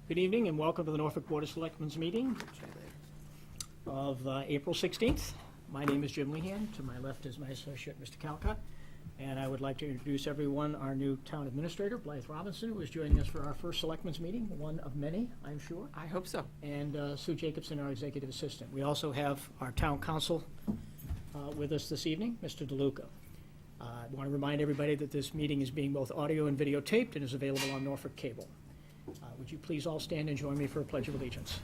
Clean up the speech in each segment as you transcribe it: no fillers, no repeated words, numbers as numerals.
Good evening and welcome to the Norfolk Board of Selectmen's meeting of April 16th. My name is Jim Lehan. To my left is my associate, Mr. Calcott. And I would like to introduce everyone our new town administrator, Blythe Robinson, who is joining us for our first Selectmen's meeting, one of many, I'm sure. I hope so. And Sue Jacobson, our executive assistant. We also have our town council with us this evening, Mr. DeLuca. I want to remind everybody that this meeting is being both audio and videotaped and is available on Norfolk Cable. Would you please all stand and join me for a Pledge of Allegiance?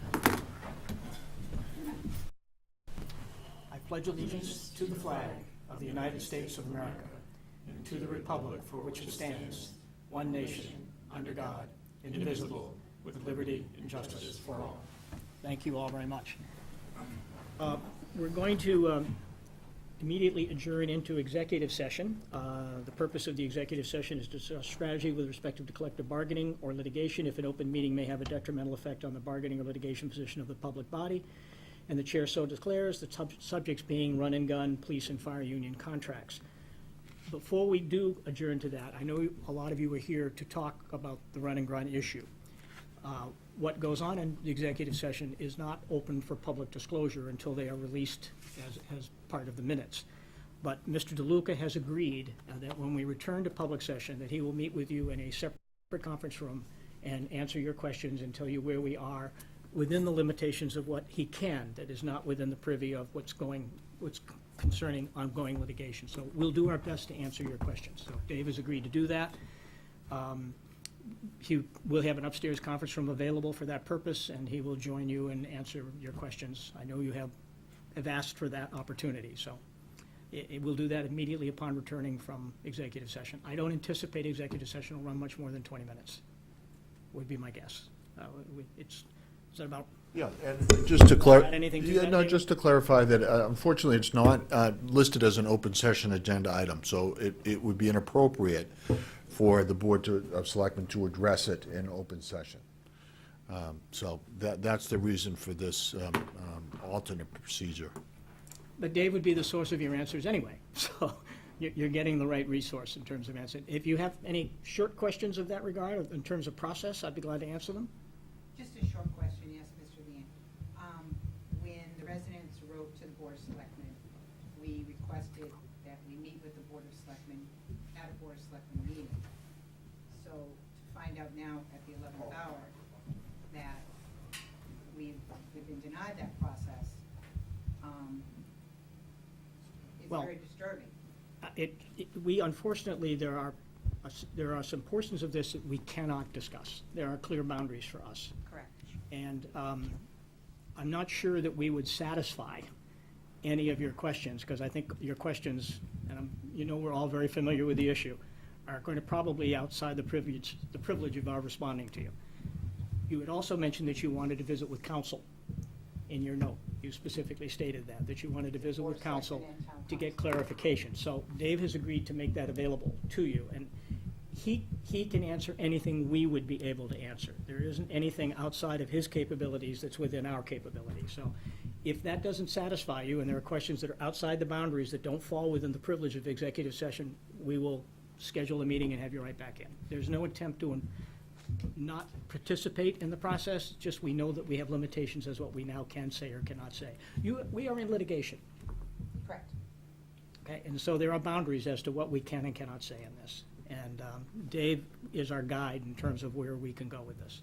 I pledge allegiance to the flag of the United States of America and to the republic for which it stands, one nation, under God, indivisible, with liberty and justice for all. Thank you all very much. We're going to immediately adjourn into executive session. The purpose of the executive session is to discuss strategy with respect to collective bargaining or litigation if an open meeting may have a detrimental effect on the bargaining or litigation position of the public body, and the chair so declares, the subjects being run and gun, police and fire union contracts. Before we do adjourn to that, I know a lot of you are here to talk about the run and gun issue. What goes on in the executive session is not open for public disclosure until they are released as part of the minutes. But Mr. DeLuca has agreed that when we return to public session, that he will meet with you in a separate conference room and answer your questions and tell you where we are within the limitations of what he can, that is not within the privy of what's concerning ongoing litigation. So we'll do our best to answer your questions. So Dave has agreed to do that. He will have an upstairs conference room available for that purpose, and he will join you and answer your questions. I know you have asked for that opportunity, so it will do that immediately upon returning from executive session. I don't anticipate executive session will run much more than 20 minutes, would be my guess. Is that about? Yeah, and just to clarify, David? to clarify that unfortunately it's not listed as an open session agenda item, so it would be inappropriate for the Board of Selectmen to address it in open session. So that's the reason for this alternate procedure. But Dave would be the source of your answers anyway, so you're getting the right resource in terms of answering. If you have any short questions of that regard, in terms of process, I'd be glad to answer them. Just a short question, yes, Mr. Lean. When the residents wrote to the Board of Selectmen, we requested that we meet with the Board of Selectmen at a Board of Selectmen meeting. So to find out now at the 11th hour that we've been denied that process is Well, very disturbing. We unfortunately, there are some portions of this that we cannot discuss. There are clear boundaries for us. Correct. And I'm not sure that we would satisfy any of your questions, because I think your questions, and we're all very familiar with the issue, are going to probably outside the privilege of our responding to you. You had also mentioned that you wanted to visit with counsel in your note. You specifically stated that you wanted to visit with counsel to get clarification. So Dave has agreed to make that available to you, and he can answer anything we would be able to answer. There isn't anything outside of his capabilities that's within our capability. So if that doesn't satisfy you and there are questions that are outside the boundaries that don't fall within the privilege of executive session, we will schedule a meeting and have you right back in. There's no attempt to not participate in the process, just we know that we have limitations as what we now can say or cannot say. We are in litigation. Correct. Okay, and so there are boundaries as to what we can and cannot say in this. And Dave is our guide in terms of where we can go with this.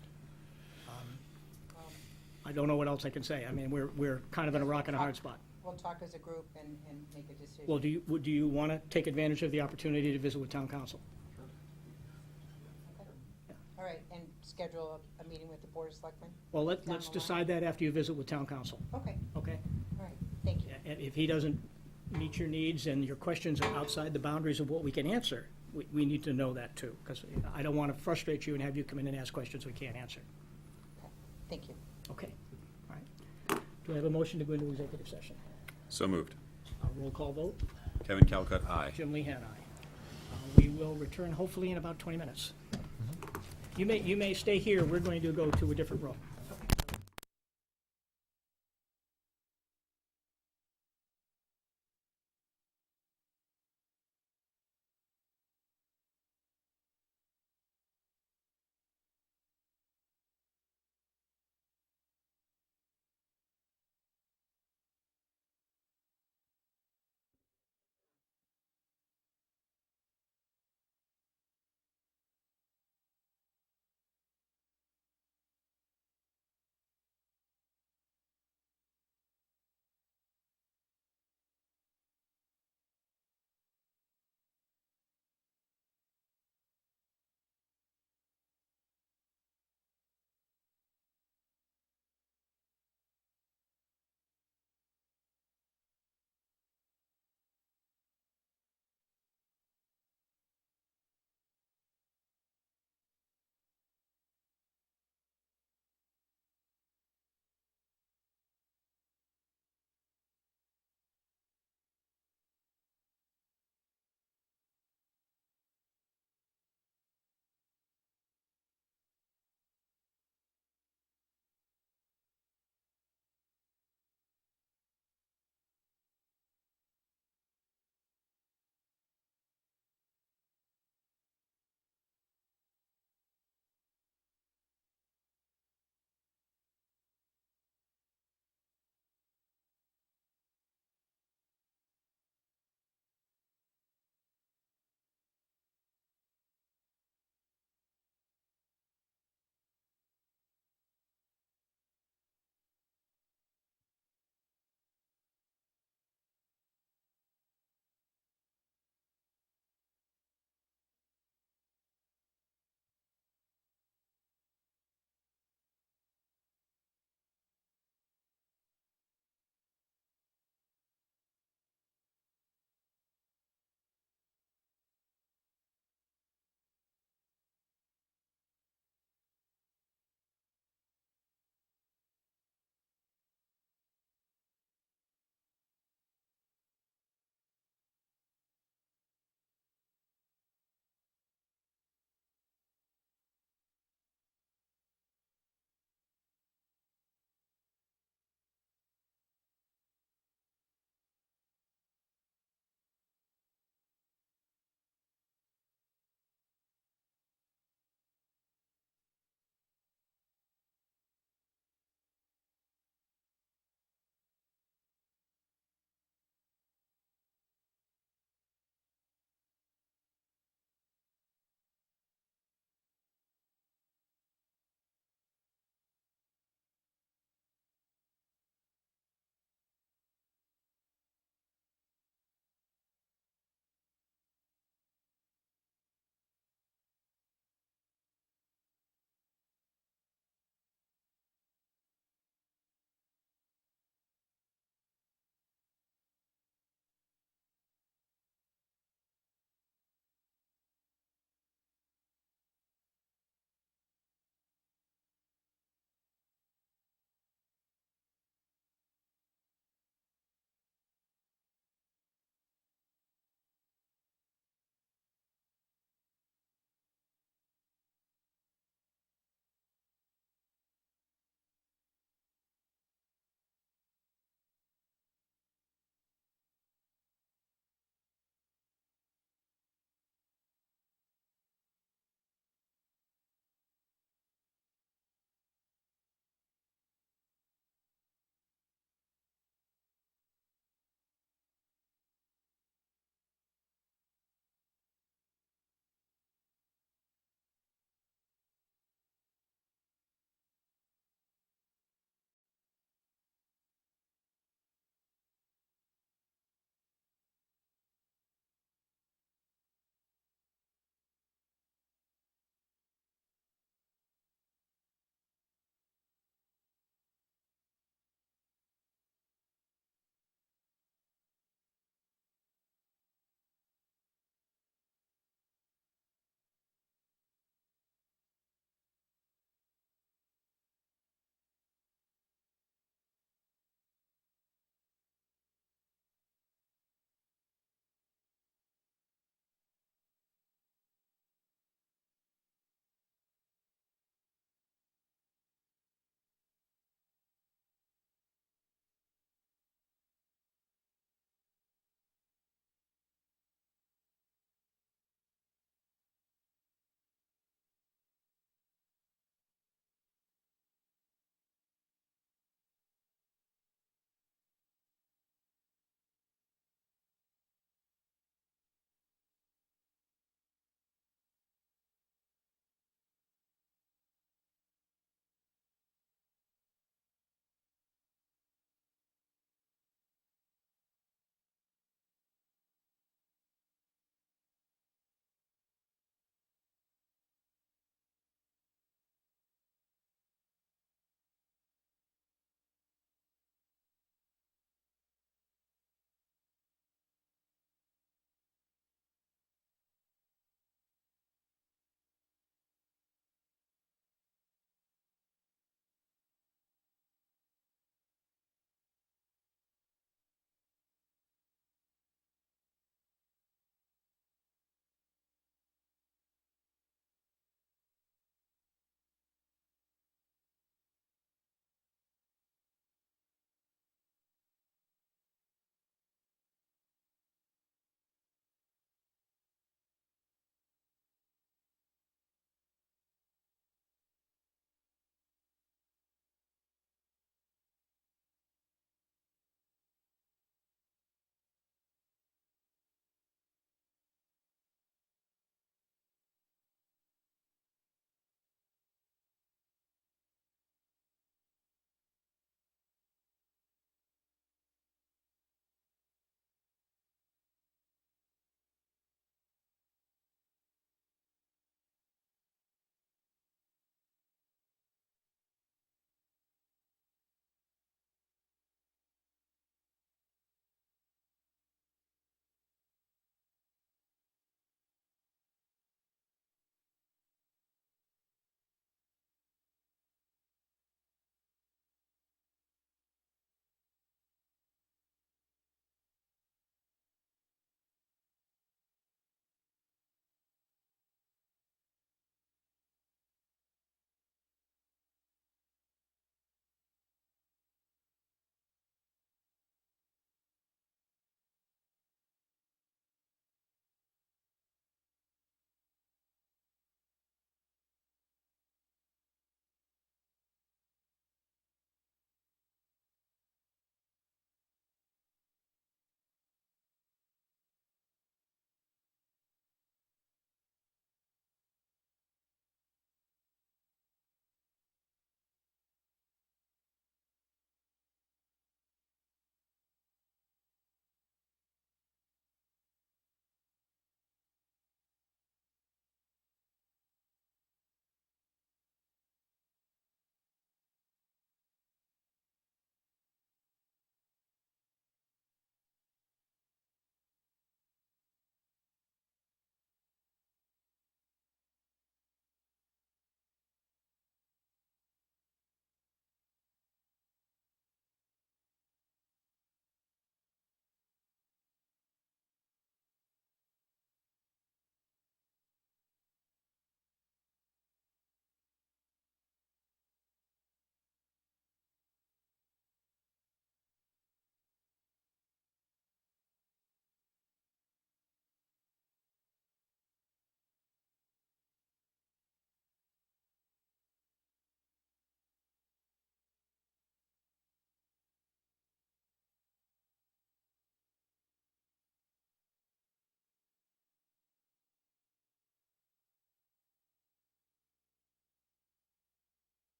I don't know what else I can say. I mean, we're kind of in a rock and a hard spot. We'll talk as a group and make a decision. Well, do you want to take advantage of the opportunity to visit with town council? All right, and schedule a meeting with the Board of Selectmen? Well, let's Down the line? decide that after you visit with town council, Okay, okay? all right, thank you. And if he doesn't meet your needs and your questions are outside the boundaries of what we can answer, we need to know that too, because I don't want to frustrate you and have you come in and ask questions we can't answer. Okay, thank you. Okay, all right. Do I have a motion to go into executive session? So moved. Roll call vote. Kevin Calcutt, aye. Jim Lehan, aye. We will return hopefully in about 20 minutes. You may stay here. We're going to go to a different room.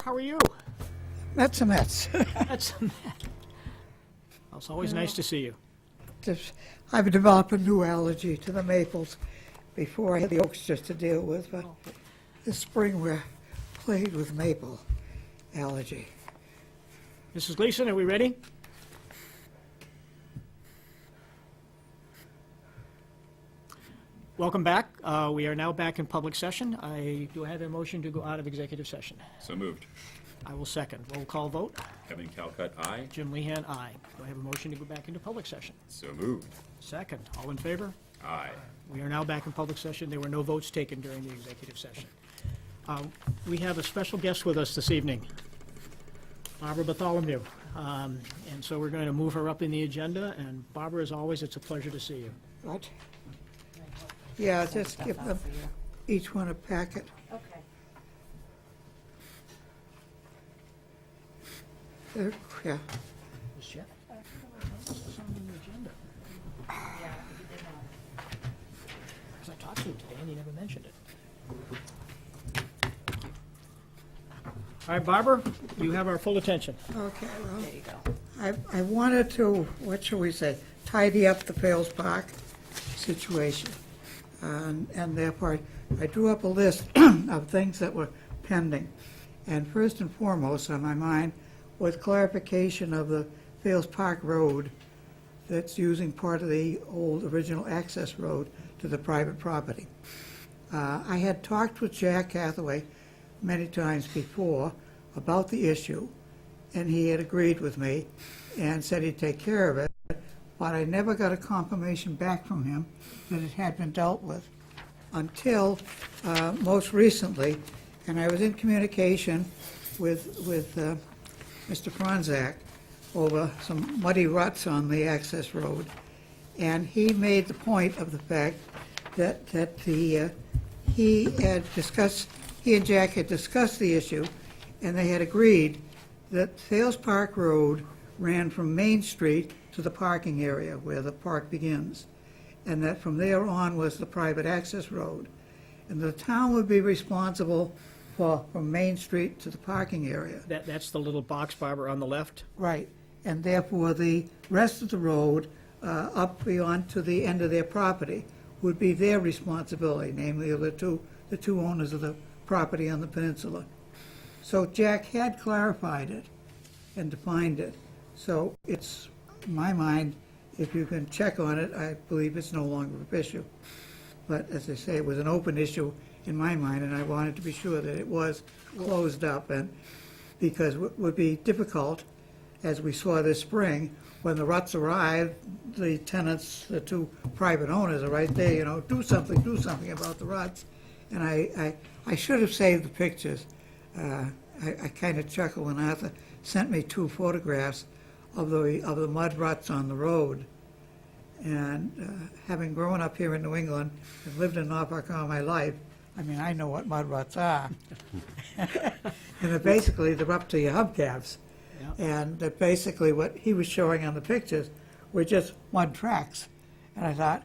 how are you? That's a mess. That's It's always nice to see you. I've developed a new allergy to the maples. Before I had the oaks just to deal with, but this spring we're plagued with maple allergy. Mrs. Gleason, are we ready? Welcome back. We are now back in public session. Do I have a motion to go out of executive session? So moved. I will second. Roll call vote. Kevin Calcutt, aye. Jim Lehan, aye. Do I have a motion to go back into public session? So moved. Second. All in favor? Aye. We are now back in public session. There were no votes taken during the executive session. We have a special guest with us this evening, Barbara Bartholomew. And so we're going to move her up in the agenda. And Barbara, as always, it's a pleasure to see you. What? Yeah, just give them each one a packet. Okay. Yeah. Is Jeff back? This is on the agenda. Yeah, you did not. Because I talked to him today and he never mentioned it. All right, Barbara, you have our full attention. Okay, well, There you go. I wanted to, what shall we say, tidy up the Fails Park situation. And therefore, I drew up a list of things that were pending. And first and foremost on my mind was clarification of the Fails Park Road that's using part of the old original access road to the private property. I had talked with Jack Hathaway many times before about the issue, and he had agreed with me and said he'd take care of it, but I never got a confirmation back from him that it had been dealt with until most recently, and I was in communication with Mr. Franzak over some muddy ruts on the access road, and he made the point of the fact that he and Jack had discussed the issue, and they had agreed that Fails Park Road ran from Main Street to the parking area where the park begins, and that from there on was the private access road. And the town would be responsible from Main Street to the parking area. That's the little box, Barbara, on the left? Right, and therefore the rest of the road up beyond to the end of their property would be their responsibility, namely the two owners of the property on the peninsula. So Jack had clarified it and defined it. So it's, in my mind, if you can check on it, I believe it's no longer an issue. But as I say, it was an open issue in my mind, and I wanted to be sure that it was closed up, and because it would be difficult, as we saw this spring, when the ruts arrived, the tenants, the two private owners are right there, do something about the ruts. And I should have saved the pictures. I kind of chuckled when Arthur sent me 2 photographs of the mud ruts on the road. And having grown up here in New England and lived in Norfolk all my life, I mean, I know what mud ruts are. And they're basically, they're up to your hubcaps. Yeah. And that basically what he was showing on the pictures were just mud tracks. And I thought,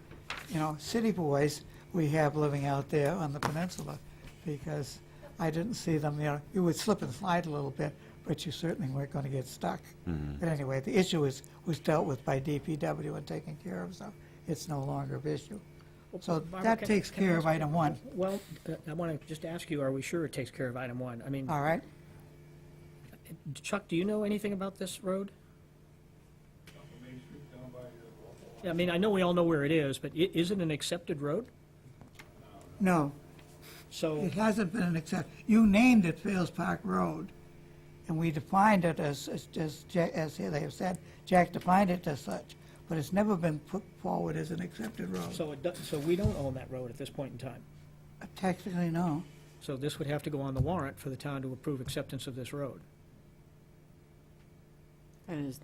city boys we have living out there on the peninsula, because I didn't see them, you would slip and slide a little bit, but you certainly weren't going to get stuck. But anyway, the issue was dealt with by DPW and taken care of, so it's no longer an issue. So Barbara, that can- takes can I care ask of you- item 1. Well, I want to just ask you, are we sure it takes care of item 1? I mean, All right? Chuck, do you know anything about this road? Yeah, I mean, I know we all know where it is, but is it an accepted road? No, So, it hasn't been an exception. You named it Fails Park Road, and we defined it as they have said, Jack defined it as such, but it's never been put forward as an accepted road. so we don't own that road at this point in time. Technically, no. So this would have to go on the warrant for the town to approve acceptance of this road. And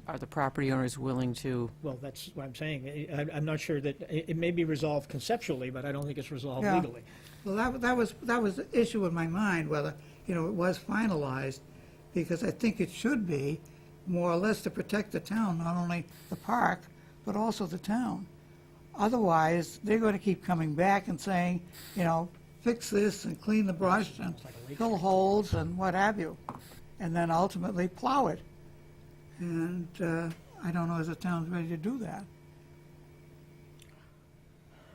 are the property owners willing to, Well, that's what I'm saying. I'm not sure that, it may be resolved conceptually, but I don't think it's resolved Yeah. legally. Well, that was the issue in my mind, whether, it was finalized, because I think it should be more or less to protect the town, not only the park, but also the town. Otherwise, they're going to keep coming back and saying, fix this and clean the brush and fill holes and what have you, and then ultimately plow it. And I don't know if the town's ready to do that.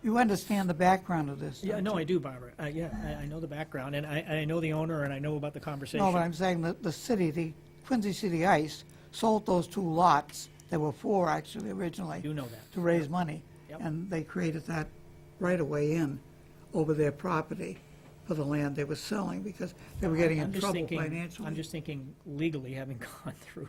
You understand the background of this? Yeah, don't no, you? I do, Barbara. Yeah, I know the background, and I know the owner, and I know about the conversation. No, but I'm saying that the city, the Quincy City Ice, sold those 2 lots. There were 4 actually originally. I do know that. To raise money. Yep. And they created that right-of-way in over their property for the land they were selling because they were getting in I'm just trouble thinking- financially. I'm just thinking legally, having gone through,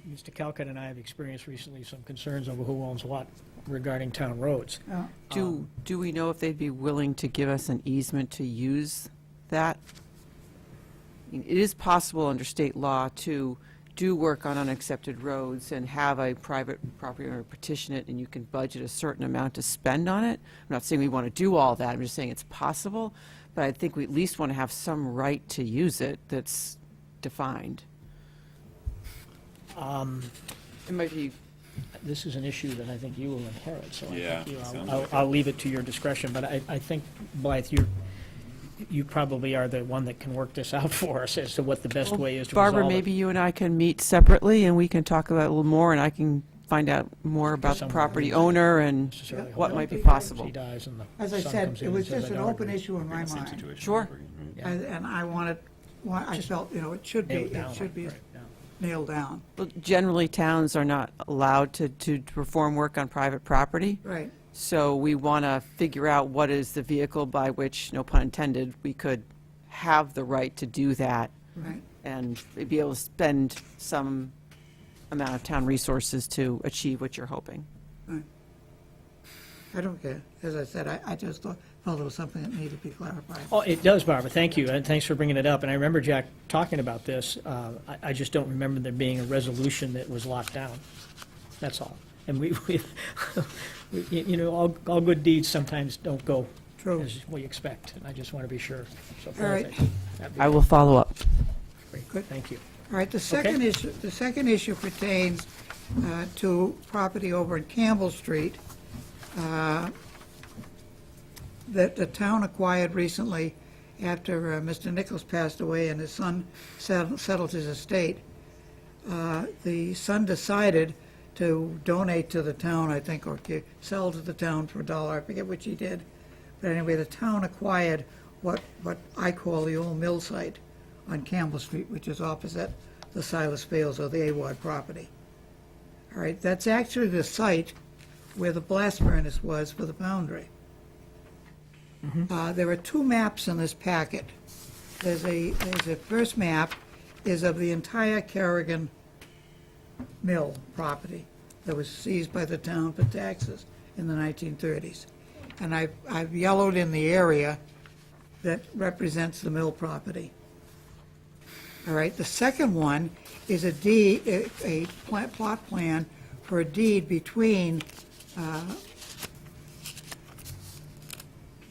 Mr. Calcutt and I have experienced recently some concerns over who owns what regarding town roads. Yeah. Do we know if they'd be willing to give us an easement to use that? I mean, it is possible under state law to do work on unaccepted roads and have a private property owner petition it, and you can budget a certain amount to spend on it. I'm not saying we want to do all that, I'm just saying it's possible, but I think we at least want to have some right to use it that's defined. It might be, This is an issue that I think you will inherit, so Yeah, I think sounds I'll like it. I'll leave it to your discretion. But I think, Blythe, you probably are the one that can work this out for us as to what the best way is to resolve it. Barbara, maybe you and I can meet separately, and we can talk about it a little more, and I can find out more about the Someone property who- owner and Necessarily what hold might up. be She possible. dies and the As I son said, comes it in was and says, just "I an don't open agree." issue in my Same mind. situation. Sure. over again, right? Yeah. And I wanted, I felt, it should be, Nailed down, it should be right, yeah. nailed down. Well, generally, towns are not allowed to perform work on private property, Right. so we want to figure out what is the vehicle by which, no pun intended, we could have the right to do that Right. and be able to spend some amount of town resources to achieve what you're hoping. I don't care. As I said, I just felt it was something that needed to be clarified. Oh, it does, Barbara, thank you, and thanks for bringing it up. And I remember Jack talking about this. I just don't remember there being a resolution that was locked down. That's all. And you know, all good deeds sometimes don't go True. as we expect, and I just want to be sure. So, All right. that'd be I will follow up. great. Good. Thank you. All right, the second issue pertains to property over in Campbell Street that the town acquired recently after Mr. Nichols passed away and his son settled his estate. The son decided to donate to the town, I think, or sell to the town for $1. I forget which he did. But anyway, the town acquired what I call the old mill site on Campbell Street, which is opposite the Silas Fields or the Award property. All right, that's actually the site where the blast furnace was for the foundry. There are 2 maps in this packet. There's a first map is of the entire Kerrigan mill property that was seized by the town for taxes in the 1930s. And I've yellowed in the area that represents the mill property. All right, the second one is a deed, a plot plan for a deed between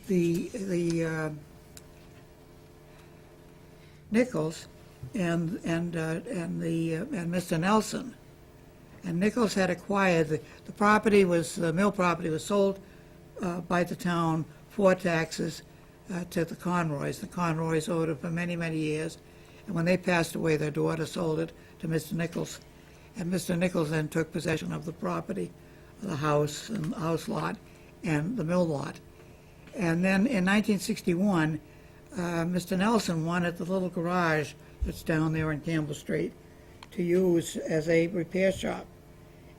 the Nichols and Mr. Nelson. And Nichols had acquired, the property was, the mill property was sold by the town for taxes to the Conroys. The Conroys owed it for many, many years. And when they passed away, their daughter sold it to Mr. Nichols. And Mr. Nichols then took possession of the property, the house and the house lot and the mill lot. And then in 1961, Mr. Nelson wanted the little garage that's down there on Campbell Street to use as a repair shop.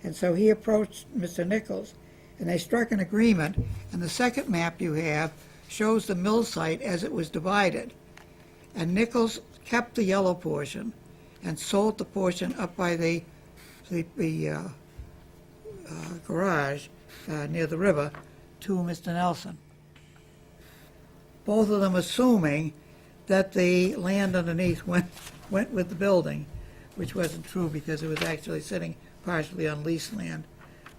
And so he approached Mr. Nichols, and they struck an agreement. And the second map you have shows the mill site as it was divided. And Nichols kept the yellow portion and sold the portion up by the garage near the river to Mr. Nelson. Both of them assuming that the land underneath went with the building, which wasn't true because it was actually sitting partially on leased land,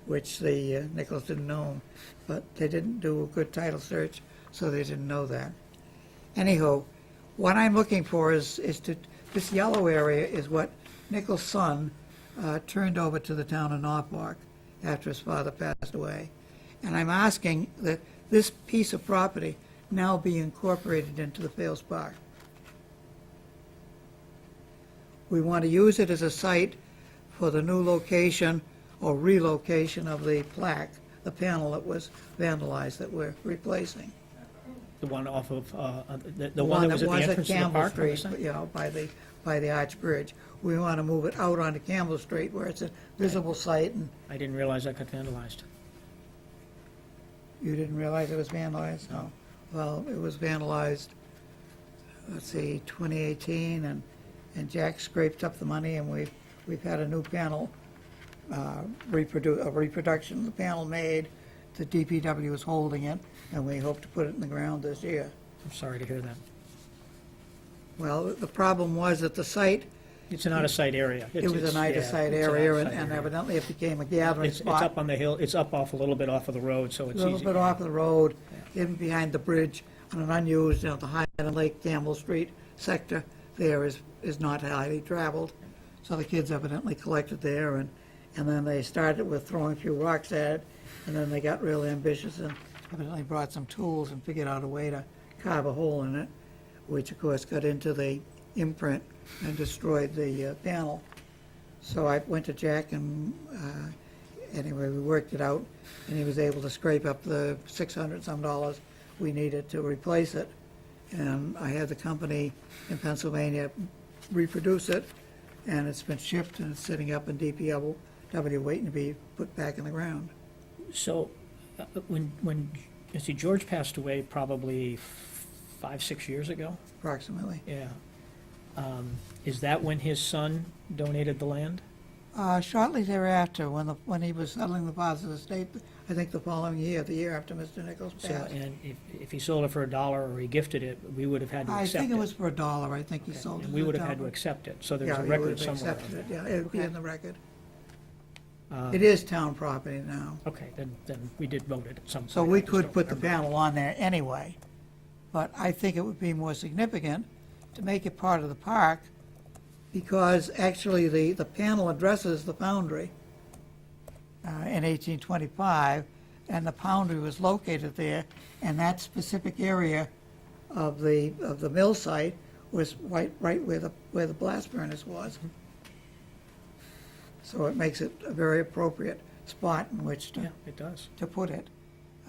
which the Nichols didn't own. But they didn't do a good title search, so they didn't know that. Anyhow, what I'm looking for is this yellow area is what Nichols' son turned over to the town of Norfolk after his father passed away. And I'm asking that this piece of property now be incorporated into the Fales Park. We want to use it as a site for the new location or relocation of the plaque, the panel that was vandalized that we're replacing. The one off of, the one that was at the entrance to the Campbell park? Street, you know, by the Arch Bridge. We want to move it out onto Campbell Street where it's a visible site, and I didn't realize that got vandalized. you didn't realize it was vandalized? No. Well, it was vandalized, let's see, 2018, and Jack scraped up the money, and we've had a new panel, a reproduction of the panel made. The DPW is holding it, and we hope to put it in the ground this year. I'm sorry to hear that. Well, the problem was that the site, It's an out-of-sight area. it was an out-of-sight area, and evidently it became a gathering It's spot. up on the hill, it's up off, a little bit off of the road, so A it's little easy. bit off the road, in behind the bridge, on an unused, the Highland Lake Campbell Street sector there is not highly traveled. So the kids evidently collected there, and then they started with throwing a few rocks at it, and then they got real ambitious and evidently brought some tools and figured out a way to carve a hole in it, which of course got into the imprint and destroyed the panel. So I went to Jack, and anyway, we worked it out, and he was able to scrape up the $600 we needed to replace it. And I had the company in Pennsylvania reproduce it, and it's been shipped, and it's sitting up in DPW waiting to be put back in the ground. So, when, let's see, George passed away probably 5-6 years ago? Approximately. Yeah. Is that when his son donated the land? Shortly thereafter, when he was settling the father's estate, I think the following year, the year after Mr. Nichols So, passed. and if he sold it for $1 or he gifted it, we would have had to I accept it. think it was for $1. I think he sold it. And we for would have had to $1. accept it, so there's Yeah, a he record would have somewhere. accepted of it, yeah, it would be in the record. Uh, It is town property now. Okay, then we did vote it at some point. So we I just could don't put the remember. panel on there anyway, but I think it would be more significant to make it part of the park, because actually the panel addresses the foundry in 1825, and the foundry was located there, and that specific area of the mill site was right where the blast furnace was. So it makes it a very appropriate spot in which Yeah, it does. to put it,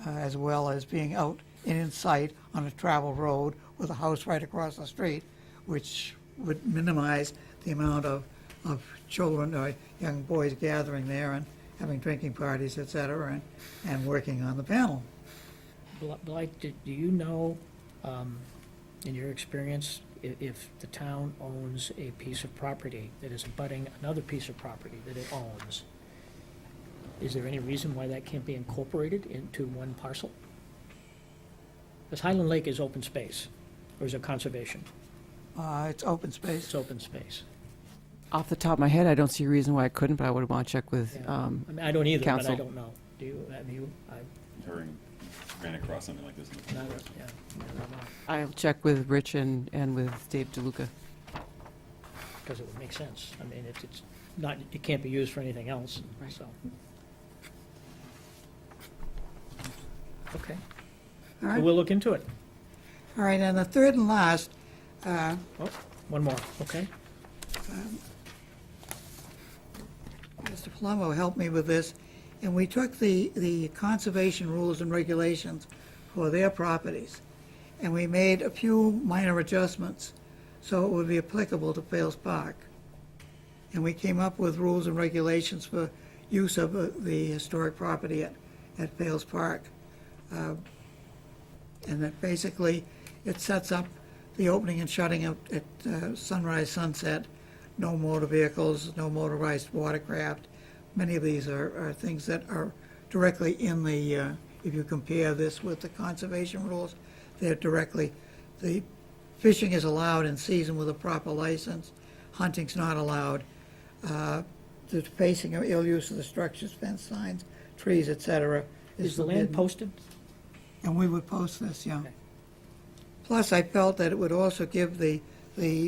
as well as being out and in sight on a travel road with a house right across the street, which would minimize the amount of children or young boys gathering there and having drinking parties, et cetera, and working on the panel. Blake, do you know, in your experience, if the town owns a piece of property that is abutting another piece of property that it owns, is there any reason why that can't be incorporated into one parcel? Because Highland Lake is open space, or is it conservation? It's open space. It's open space. Off the top of my head, I don't see a reason why I couldn't, but I would want to check with, Yeah. I mean, I don't either, but I council. don't know. Do you, have you? Never ran across something like this in the Yeah, first place. I don't know. I'll check with Rich and with Dave DeLuca. Because it would make sense. I mean, it's not, it can't be used for anything else, Right. so. Okay, All so right, we'll look into it. all right, and the third and last, Oh, one more, okay? Mr. Palumbo helped me with this, and we took the conservation rules and regulations for their properties, and we made a few minor adjustments so it would be applicable to Fales Park. And we came up with rules and regulations for use of the historic property at Fales Park. And that basically, it sets up the opening and shutting at sunrise, sunset, no motor vehicles, no motorized watercraft. Many of these are things that are directly in the, if you compare this with the conservation rules, they're directly, the fishing is allowed in season with a proper license, hunting's not allowed. The facing or ill use of the structures, fence signs, trees, et cetera, Is the land forbidden. posted? And we would post this, yeah. Okay. Plus, I felt that it would also give the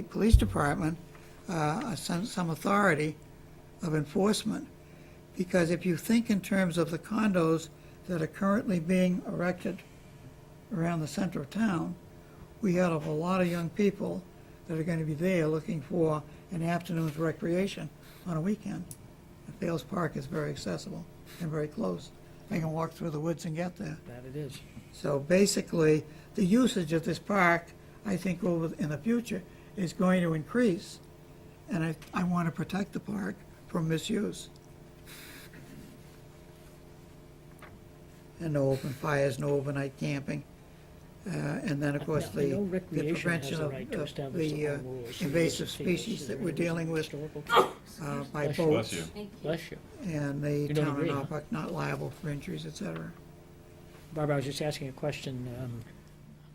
police department some authority of enforcement. Because if you think in terms of the condos that are currently being erected around the center of town, we have a lot of young people that are going to be there looking for an afternoon's recreation on a weekend. And Fales Park is very accessible and very close. They can walk through the woods and get there. That it is. So basically, the usage of this park, I think in the future, is going to increase. And I want to protect the park from misuse. And no open fires, no overnight camping. And then, of course, I know the recreation has prevention the of right to establish the their own rules. invasive species that we're dealing with by Bless you. Bless boats. you. Bless you. And the You don't town of agree, huh? Norfolk not liable for injuries, et cetera. Barbara, I was just asking a question.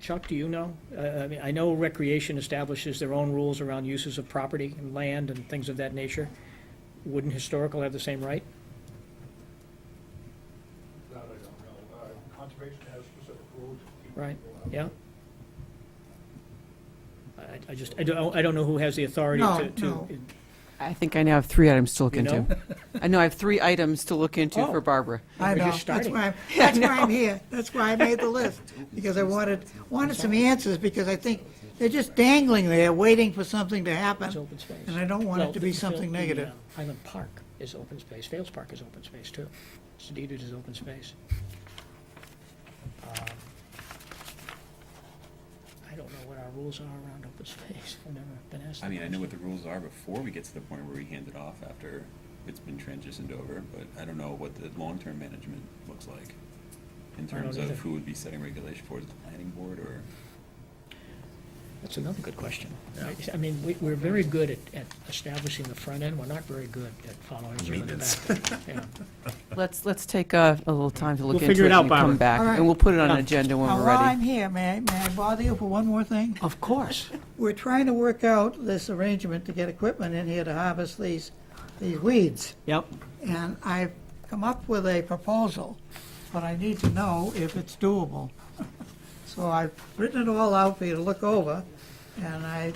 Chuck, do you know? I mean, I know recreation establishes their own rules around uses of property and land and things of that nature. Wouldn't historical have the same right? That I don't know. Conservation has specific rules. Right, yeah? I don't know who has the authority No, to. no. I think I now have 3 items to look You into. know? I know I have 3 items to look into Oh. for Barbara. I We're know, just that's starting. why I'm here. That's why I made the list, because I wanted some answers, because I think they're just dangling there, waiting for something to happen. It's open space. And I don't want Well, it to be the- something the, negative. Highland Park is open space, Fales Park is open space too. It's deeded as open space. I don't know what our rules are around open space, I've never been asked. I that mean, I know what question. the rules are before we get to the point where we hand it off after it's been transitioned over, but I don't know what the long-term management looks like in I don't terms either. of who would be setting regulation for it, the planning board or? That's another good question. I mean, we're very good at establishing the front end, we're not very good at following through in the back. Yeah. Let's take a little time to look We'll into figure it it out, and come Barbara. back. All right. And we'll put it on an Yeah. agenda when Now, we're while ready. I'm here, may I bother you for one more thing? Of course. We're trying to work out this arrangement to get equipment in here to harvest these weeds. Yep. And I've come up with a proposal, but I need to know if it's doable. So I've written it all out for you to look over, and I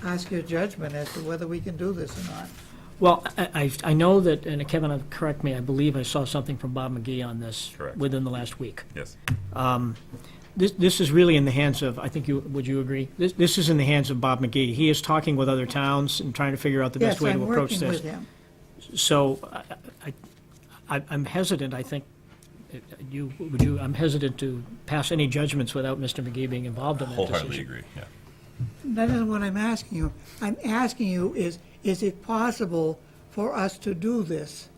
ask your judgment as to whether we can do this or not. Well, I know that, and Kevin, correct me, I believe I saw something from Bob McGee on this. Correct. Within the last week. Yes. This is really in the hands of, I think would you agree? This is in the hands of Bob McGee. He is talking with other towns and trying to figure out the best way to approach Yes, I'm this. working with him. So I'm hesitant, I think, I'm hesitant to pass any judgments without Mr. McGee being involved in that Wholeheartedly decision. agree, yeah. That isn't what I'm asking you. I'm asking you is it possible for us to do this?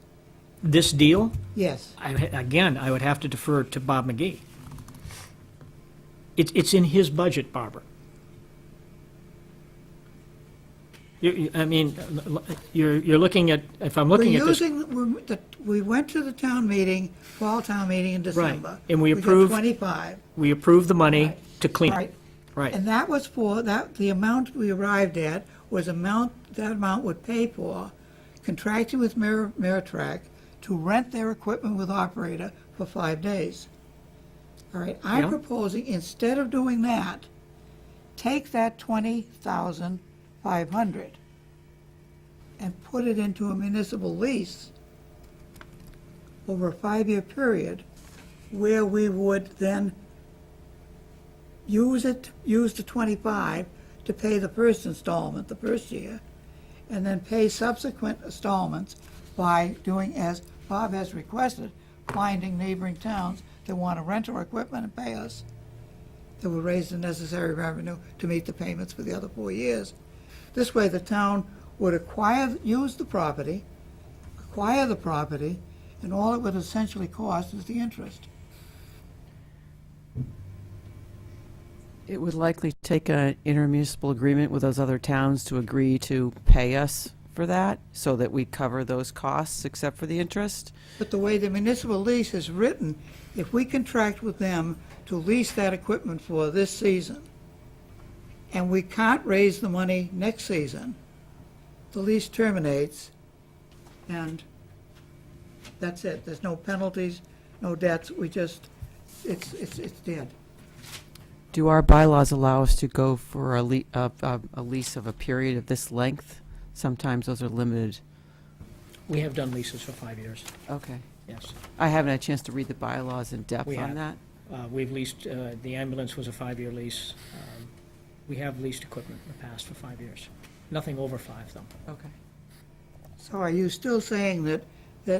This deal, Yes. again, I would have to defer to Bob McGee. It's in his budget, Barbara. I mean, you're looking at, if I'm looking at this. We went to the town meeting, fall town meeting in December. and we got approved- 25. We approved the money Right. to clean it. Right. Right. And that was the amount we arrived at was that amount would pay for contracting with Meritrack to rent their equipment with operator for 5 days. All right, I'm Yeah. proposing, instead of doing that, take that 20,500 and put it into a municipal lease over a 5-year period, where we would then use the 25 to pay the first installment, the first year, and then pay subsequent installments by doing as Bob has requested, finding neighboring towns that want to rent our equipment and pay us, that will raise the necessary revenue to meet the payments for the other 4 years. This way, the town would use the property, acquire the property, and all it would essentially cost is the interest. It would likely take an intermunicipal agreement with those other towns to agree to pay us for that, so that we cover those costs except for the interest. But the way the municipal lease is written, if we contract with them to lease that equipment for this season, and we can't raise the money next season, the lease terminates, and that's it. There's no penalties, no debts, it's dead. Do our bylaws allow us to go for a lease of a period of this length? Sometimes those are limited. We have done leases for 5 years, Okay. yes. I haven't had a chance to read the bylaws in depth We on have. that. We've leased, the ambulance was a 5-year lease. We have leased equipment in the past for 5 years. Nothing over 5, though. Okay. So are you still saying that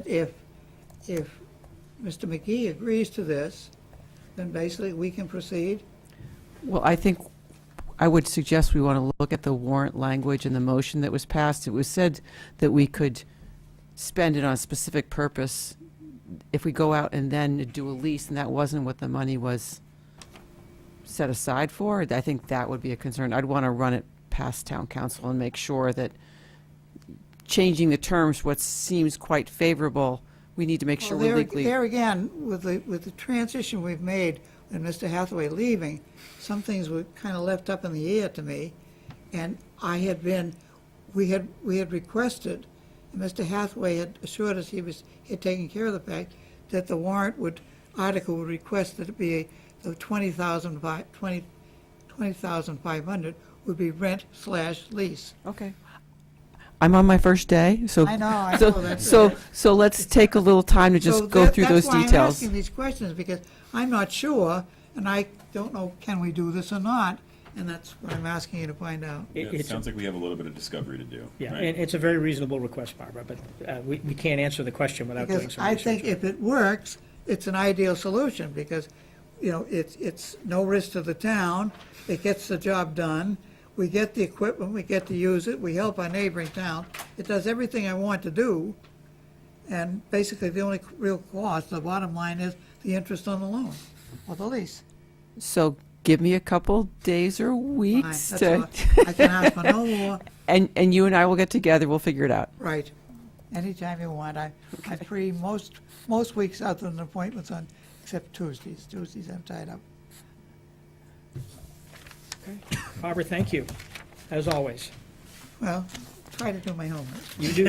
if Mr. McGee agrees to this, then basically we can proceed? Well, I think I would suggest we want to look at the warrant language and the motion that was passed. It was said that we could spend it on a specific purpose if we go out and then do a lease, and that wasn't what the money was set aside for. I think that would be a concern. I'd want to run it past town council and make sure that changing the terms, what seems quite favorable, we need to make sure Well, we're legally. there again, with the transition we've made and Mr. Hathaway leaving, some things were kind of left up in the air to me. And we had requested, and Mr. Hathaway had assured us he had taken care of the fact that the warrant article would request that it be the 20,500 would be rent/lease. Okay. I'm on my first day, so. I know, so- that's So, it. so let's take a little time to So just go through those That's why I'm details. asking these questions, because I'm not sure, and I don't know, can we do this or not? And that's what I'm asking you to find out. It It's, sounds like we have a little bit of discovery to do. yeah, right? and it's a very reasonable request, Barbara, but we can't answer the question without doing Because some I research. think if it works, it's an ideal solution, because, it's no risk to the town, it gets the job done, we get the equipment, we get to use it, we help our neighboring town, it does everything I want to do, and basically the only real cost, the bottom line is the interest on the loan, or the lease. So give me a couple days or Fine, weeks that's to, all. I can ask for no more, and you and I will get together, we'll figure it out. right, anytime you want, I'm free most weeks other than appointments on, except Tuesdays I'm tied up. Barbara, thank you, as always. Well, try to do my homework. You do,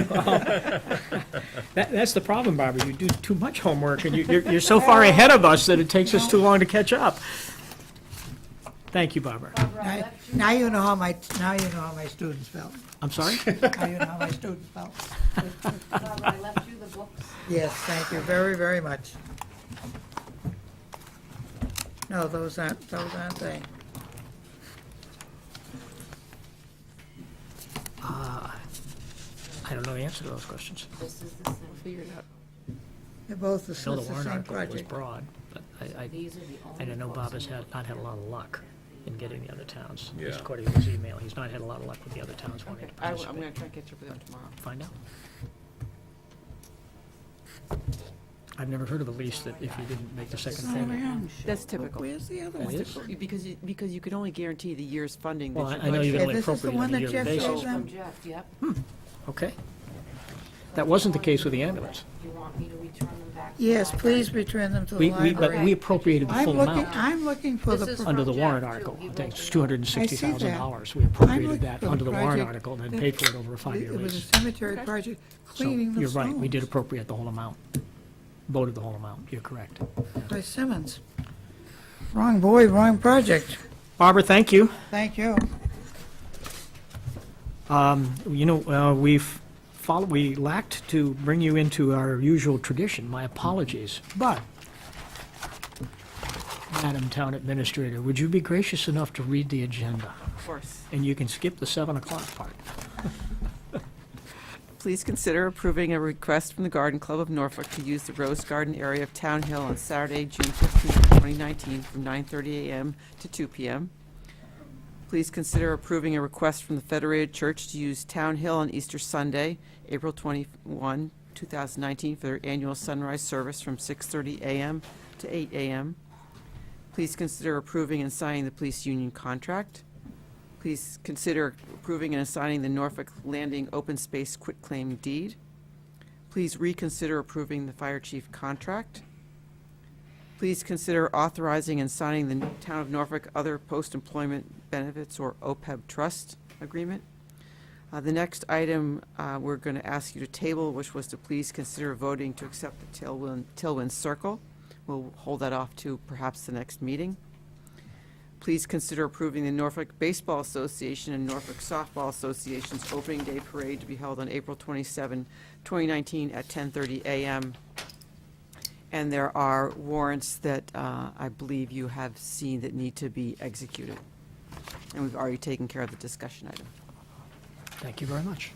that's the problem, Barbara, you do too much homework, and you're so far ahead of us that it takes us too long to catch up. Thank you, Barbara. Now you know how my students felt. I'm sorry? Now you know how my students felt. Barbara, I left you the books. Yes, thank you very, very much. No, those aren't they. I don't know the answer to those questions. This is the same, figure it out. They're both I know the the warrant same article was project. broad, but I know Bob has not had a lot of luck in getting the other towns. At least Yeah. according to his email, he's not had a lot of luck with the other towns wanting to I'm participate. going to try and catch up with them tomorrow. Find out. I've never heard of a lease that if you didn't make the second payment. That's typical. Where's the other That one? is? Because you can only guarantee the year's funding Well, that I you know you budget. can only This is the appropriate one on a that yearly Jeff basis. gave them? Jeff, yep. Okay. That wasn't the case with the ambulance. You want me to return them back? to Yes, the library? please return them to the We, but library. we appropriated the full amount I'm looking for This is the, under the from warrant Jeff, article. too. I He think it's wrote $260,000. We I'm appropriated looking that for the under the warrant project article and then that- paid for it over a 5-year it was a lease. cemetery project, So cleaning the you're stones. right, we did appropriate the whole amount. Voted the whole amount, you're correct. By Simmons. Wrong boy, wrong project. Barbara, thank you. Thank you. We lacked to bring you into our usual tradition, my apologies. But, Madam Town Administrator, would you be gracious enough to read the agenda? Of course. And you can skip the 7 o'clock part. Please consider approving a request from the Garden Club of Norfolk to use the Rose Garden area of Town Hill on Saturday, June 15, 2019, from 9:30 a.m. to 2 p.m. Please consider approving a request from the Federated Church to use Town Hill on Easter Sunday, April 21, 2019, for their annual sunrise service from 6:30 a.m. to 8 a.m. Please consider approving and signing the police union contract. Please consider approving and assigning the Norfolk Landing Open Space Quitclaim Deed. Please reconsider approving the fire chief contract. Please consider authorizing and signing the Town of Norfolk Other Post-Employment Benefits, or OPEB Trust Agreement. The next item we're going to ask you to table, which was to please consider voting to accept the Tailwind Circle. We'll hold that off to perhaps the next meeting. Please consider approving the Norfolk Baseball Association and Norfolk Softball Association's opening day parade to be held on April 27, 2019 at 10:30 a.m. And there are warrants that I believe you have seen that need to be executed. And we've already taken care of the discussion item. Thank you very much.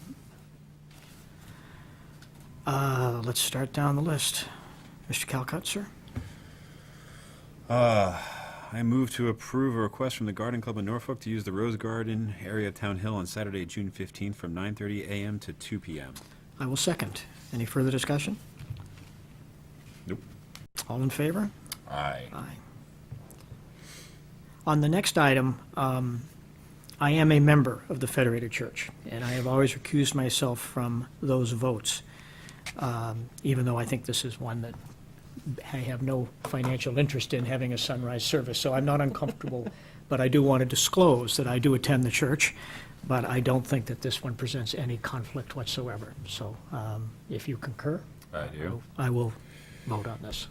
Let's start down the list. Mr. Calcutt, sir? I move to approve a request from the Garden Club of Norfolk to use the Rose Garden area of Town Hill on Saturday, June 15th from 9:30 a.m. to 2 p.m. I will second. Any further discussion? Nope. All in favor? Aye. Aye. On the next item, I am a member of the Federated Church, and I have always recused myself from those votes, even though I think this is one that I have no financial interest in having a sunrise service, so I'm not uncomfortable, but I do want to disclose that I do attend the church, but I don't think that this one presents any conflict whatsoever. So if you concur, I do. I will vote on this.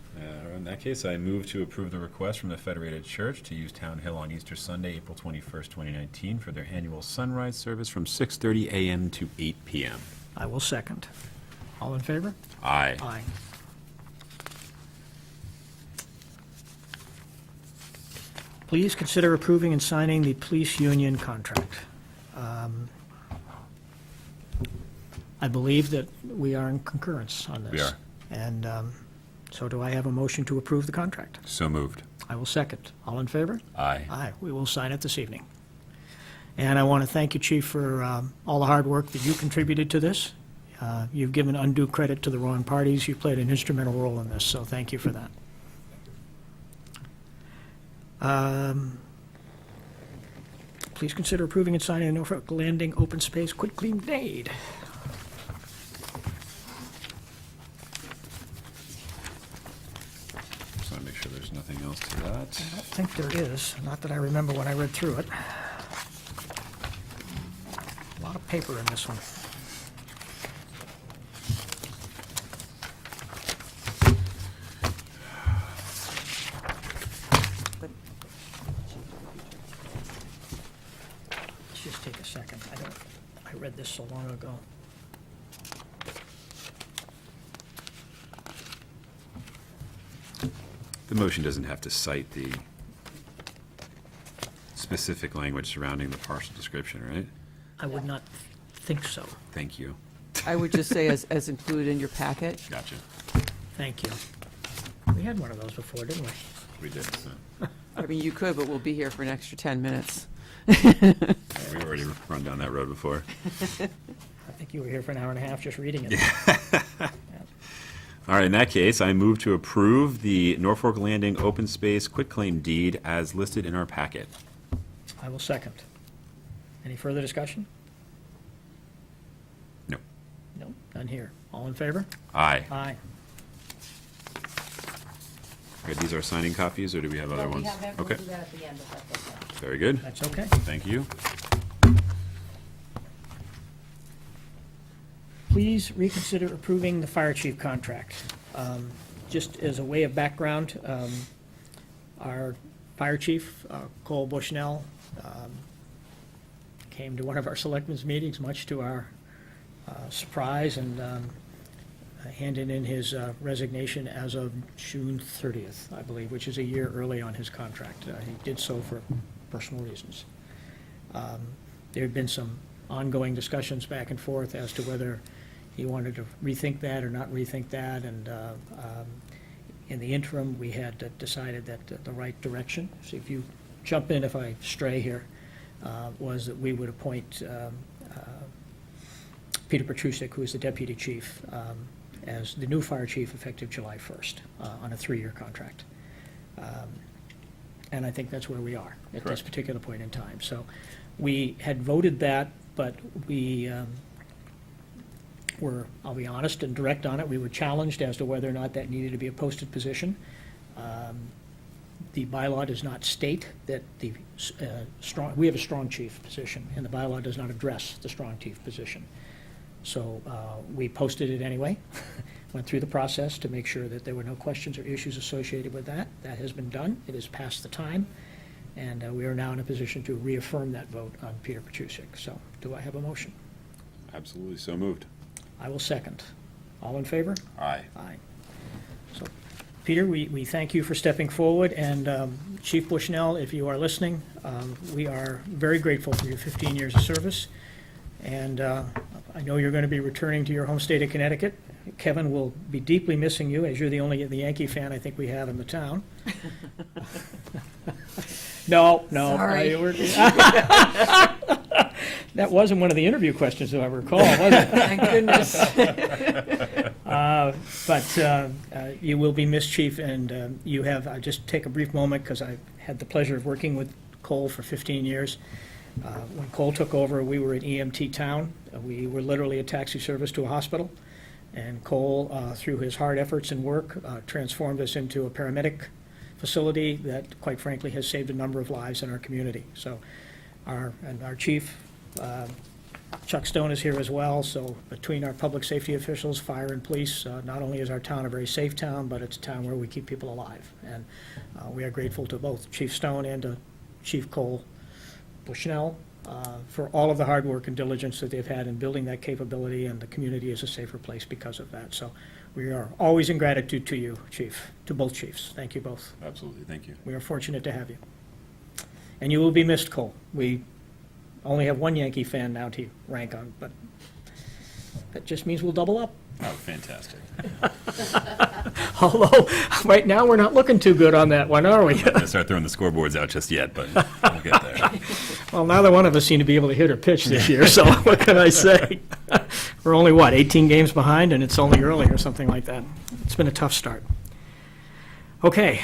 In that case, I move to approve the request from the Federated Church to use Town Hill on Easter Sunday, April 21st, 2019, for their annual sunrise service from 6:30 a.m. to 8 p.m. I will second. All in favor? Aye. Aye. Please consider approving and signing the police union contract. I believe that we are in concurrence on this. We are. And so do I have a motion to approve the contract? So moved. I will second. All in favor? Aye. Aye, we will sign it this evening. And I want to thank you, Chief, for all the hard work that you contributed to this. You've given undue credit to the wrong parties. You played an instrumental role in this, so thank you for that. Please consider approving and signing the Norfolk Landing Open Space Quitclaim Deed. Just want to make sure there's nothing else to that. I don't think there is, not that I remember when I read through it. A lot of paper in this one. Let's just take a second. I read this so long ago. The motion doesn't have to cite the specific language surrounding the partial description, right? I would not think so. Thank you. I would just say as included in your packet. Gotcha. Thank you. We had one of those before, didn't we? We did. So. I mean, you could, but we'll be here for an extra 10 minutes. We've already run down that road before. I think you were here for an hour and a half just reading it. All right, in that case, I move to approve the Norfolk Landing Open Space Quitclaim Deed as listed in our packet. I will second. Any further discussion? No. No, none here. All in favor? Aye. Aye. Okay, these are signing copies, or do we have other No, we ones? have that, we'll Okay, do that at the end, if that's okay. very good. That's okay. Thank you. Please reconsider approving the fire chief contract. Just as a way of background, our fire chief, Cole Bushnell, came to one of our selectmen's meetings, much to our surprise, and handed in his resignation as of June 30th, I believe, which is a year early on his contract. He did so for personal reasons. There had been some ongoing discussions back and forth as to whether he wanted to rethink that or not rethink that, and in the interim, we had decided that the right direction, so if you jump in if I stray here, was that we would appoint Peter Petrusik, who is the deputy chief, as the new fire chief effective July 1st on a 3-year contract. And I think that's where we are at this Correct. particular point in time. So we had voted that, but we were, I'll be honest and direct on it, we were challenged as to whether or not that needed to be a posted position. The bylaw does not state that the we have a strong chief position, and the bylaw does not address the strong chief position. So we posted it anyway, went through the process to make sure that there were no questions or issues associated with that. That has been done. It has passed the time, and we are now in a position to reaffirm that vote on Peter Petrusik. So do I have a motion? Absolutely, so moved. I will second. All in favor? Aye. Aye. So Peter, we thank you for stepping forward, and Chief Bushnell, if you are listening, we are very grateful for your 15 years of service, and I know you're going to be returning to your home state of Connecticut. Kevin will be deeply missing you, as you're the only Yankee fan I think we have in the town. No. Sorry. That wasn't one of the interview questions, if I recall, was it? Thank goodness. But you will be missed, Chief, and you have, I'll just take a brief moment, because I had the pleasure of working with Cole for 15 years. When Cole took over, we were an EMT town. We were literally a taxi service to a hospital. And Cole, through his hard efforts and work, transformed us into a paramedic facility that, quite frankly, has saved a number of lives in our community. So our chief, Chuck Stone, is here as well. So between our public safety officials, fire and police, not only is our town a very safe town, but it's a town where we keep people alive. And we are grateful to both Chief Stone and to Chief Cole Bushnell for all of the hard work and diligence that they've had in building that capability, and the community is a safer place because of that. So we are always in gratitude to you, Chief, to both chiefs. Thank you both. Absolutely, thank you. We are fortunate to have you. And you will be missed, Cole. We only have one Yankee fan now to rank on, but that just means we'll double up. Oh, fantastic. Although, right now, we're not looking too good on that one, are we? I'm not going to start throwing the scoreboards out just yet, but we'll get there. Well, neither one of us seem to be able to hit or pitch this year, so what can I say? We're only, 18 games behind, and it's only early or something like that. It's been a tough start. Okay.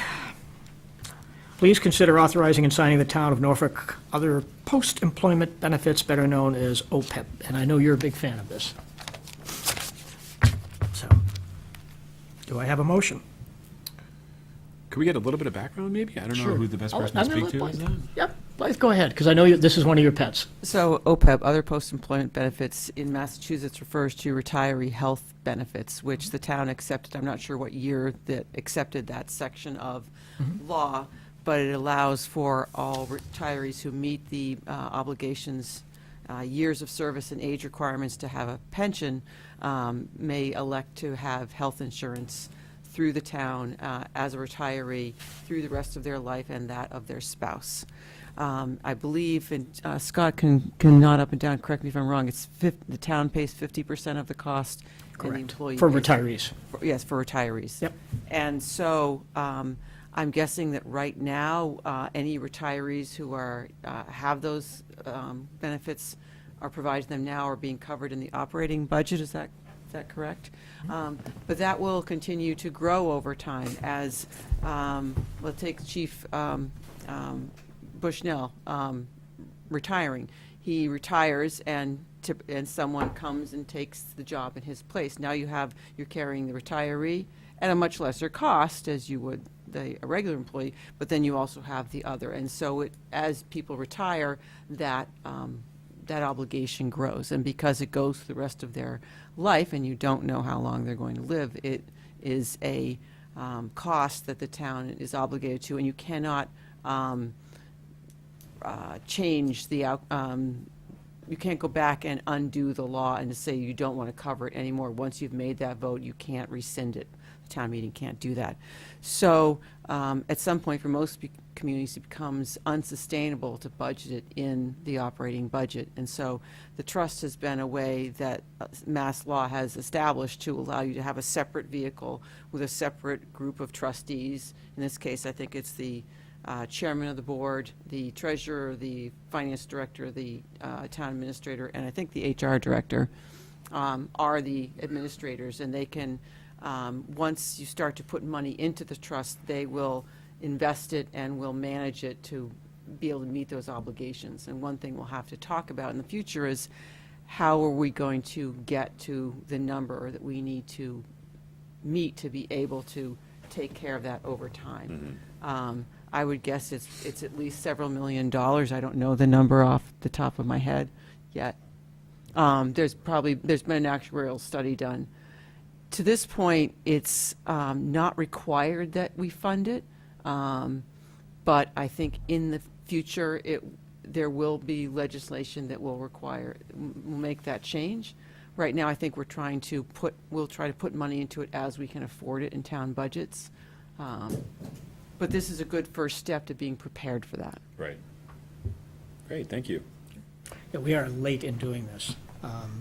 Please consider authorizing and signing the town of Norfolk other post-employment benefits, better known as OPEB, and I know you're a big fan of this. So, do I have a motion? Could we get a little bit of background, maybe? I don't know who the best person to speak to is. Yep, Blythe, go ahead, because I know this is one of your pets. So OPEB, other post-employment benefits in Massachusetts, refers to retiree health benefits, which the town accepted. I'm not sure what year that accepted that section of law, but it allows for all retirees who meet the obligations, years of service and age requirements to have a pension, may elect to have health insurance through the town as a retiree through the rest of their life and that of their spouse. I believe, and Scott can nod up and down, correct me if I'm wrong, it's the town pays 50% of the cost. And the employee For pays retirees. Yes, for retirees. Yep. And so I'm guessing that right now, any retirees who are, have those benefits are provided to them now are being covered in the operating budget. Is that correct? But that will continue to grow over time as, let's take Chief Bushnell retiring. He retires and someone comes and takes the job in his place. Now you're carrying the retiree at a much lesser cost as you would a regular employee, but then you also have the other. And so as people retire, that obligation grows. And because it goes through the rest of their life and you don't know how long they're going to live, it is a cost that the town is obligated to, and you cannot change the you can't go back and undo the law and say you don't want to cover it anymore. Once you've made that vote, you can't rescind it. The town meeting can't do that. So at some point, for most communities, it becomes unsustainable to budget it in the operating budget. And so the trust has been a way that Mass law has established to allow you to have a separate vehicle with a separate group of trustees. In this case, I think it's the chairman of the board, the treasurer, the finance director, the town administrator, and I think the HR director are the administrators, and they can, once you start to put money into the trust, they will invest it and will manage it to be able to meet those obligations. And one thing we'll have to talk about in the future is how are we going to get to the number that we need to meet to be able to take care of that over time. I would guess it's at least several $1 million. I don't know the number off the top of my head yet. There's been an actuarial study done. To this point, it's not required that we fund it, but I think in the future there will be legislation that will make that change. Right now, I think we'll try to put money into it as we can afford it in town budgets. But this is a good first step to being prepared for that. Right. Great, thank you. Yeah, we are late in doing this.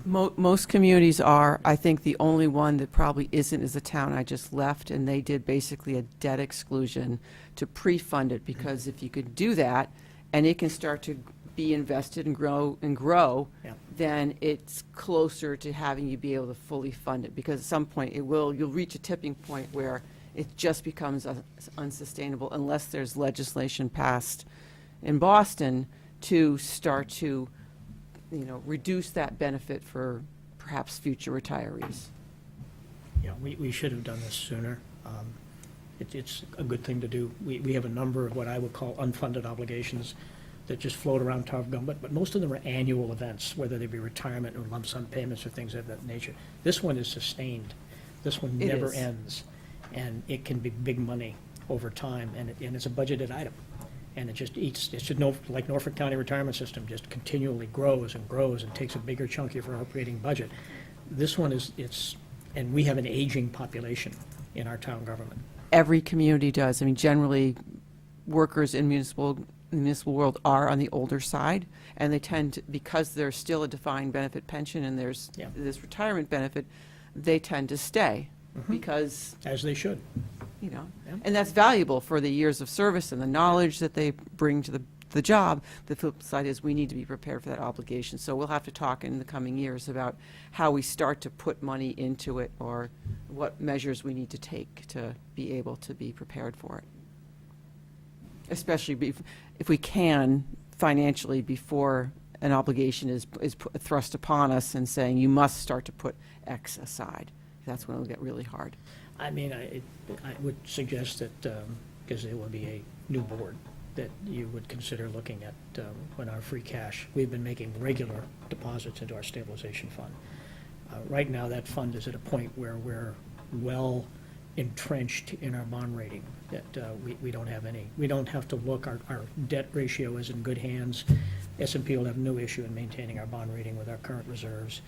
Most communities are. I think the only one that probably isn't is the town I just left, and they did basically a debt exclusion to pre-fund it, because if you could do that, and it can start to be invested and grow, Yeah. then it's closer to having you be able to fully fund it, because at some point you'll reach a tipping point where it just becomes unsustainable unless there's legislation passed in Boston to start to, reduce that benefit for perhaps future retirees. Yeah, we should have done this sooner. It's a good thing to do. We have a number of what I would call unfunded obligations that just float around town government, but most of them are annual events, whether they be retirement or lump sum payments or things of that nature. This one is sustained. This one It never is. ends, and it can be big money over time, and it's a budgeted item. And it just eats, it should know, like Norfolk County Retirement System, just continually grows and grows and takes a bigger chunk of your operating budget. This one and we have an aging population in our town government. Every community does. I mean, generally, workers in the municipal world are on the older side, and they tend to, because there's still a defined benefit pension and there's Yeah. this retirement benefit, they tend to stay, because, As they should. Yeah. and that's valuable for the years of service and the knowledge that they bring to the job. The flip side is we need to be prepared for that obligation. So we'll have to talk in the coming years about how we start to put money into it, or what measures we need to take to be able to be prepared for it. Especially if we can financially, before an obligation is thrust upon us and saying, you must start to put X aside. That's when it'll get really hard. I mean, I would suggest that, because there will be a new board, that you would consider looking at when our free cash, we've been making regular deposits into our stabilization fund. Right now, that fund is at a point where we're well entrenched in our bond rating, that we don't have any, we don't have to look, our debt ratio is in good hands. S&P will have no issue in maintaining our bond rating with our current reserves.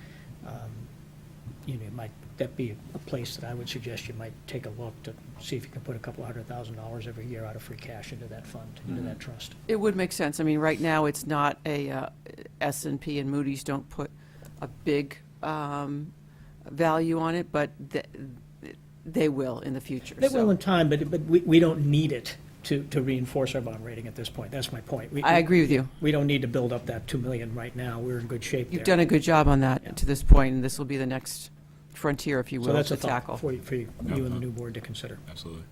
Might that be a place that I would suggest you might take a look to see if you can put a couple $100,000 every year out of free cash into that fund, into that trust. It would make sense. I mean, right now, it's not a, S&P and Moody's don't put a big value on it, but they will in the future. They will So in time, but we don't need it to reinforce our bond rating at this point. That's my point. I agree with you. We don't need to build up that $2 million right now. We're in good shape there. You've done a good job on that Yeah. to this point, and this will be the next frontier, if you So will, that's to a thought tackle. for you and the new board to consider. Absolutely.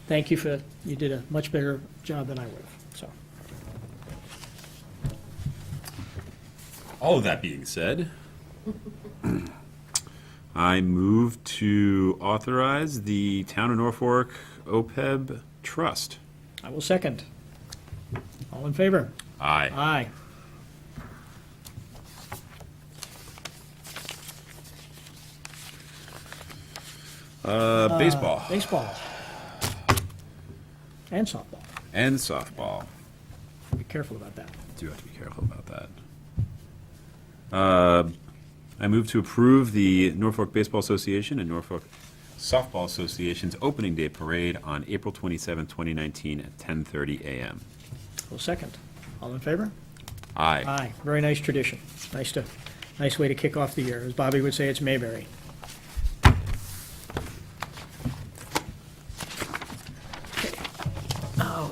Thank you you did a much better job than I would have, so. All of that being said, I move to authorize the Town of Norfolk OPEB Trust. I will second. All in favor? Aye. Aye. Baseball Baseball. And softball. and softball. Be careful about that. Do have to be careful about that. I move to approve the Norfolk Baseball Association and Norfolk Softball Association's opening day parade on April 27, 2019 at 10:30 a.m. Will second. All in favor? Aye. Aye. Very nice tradition. Nice way to kick off the year. As Bobby would say, it's Mayberry.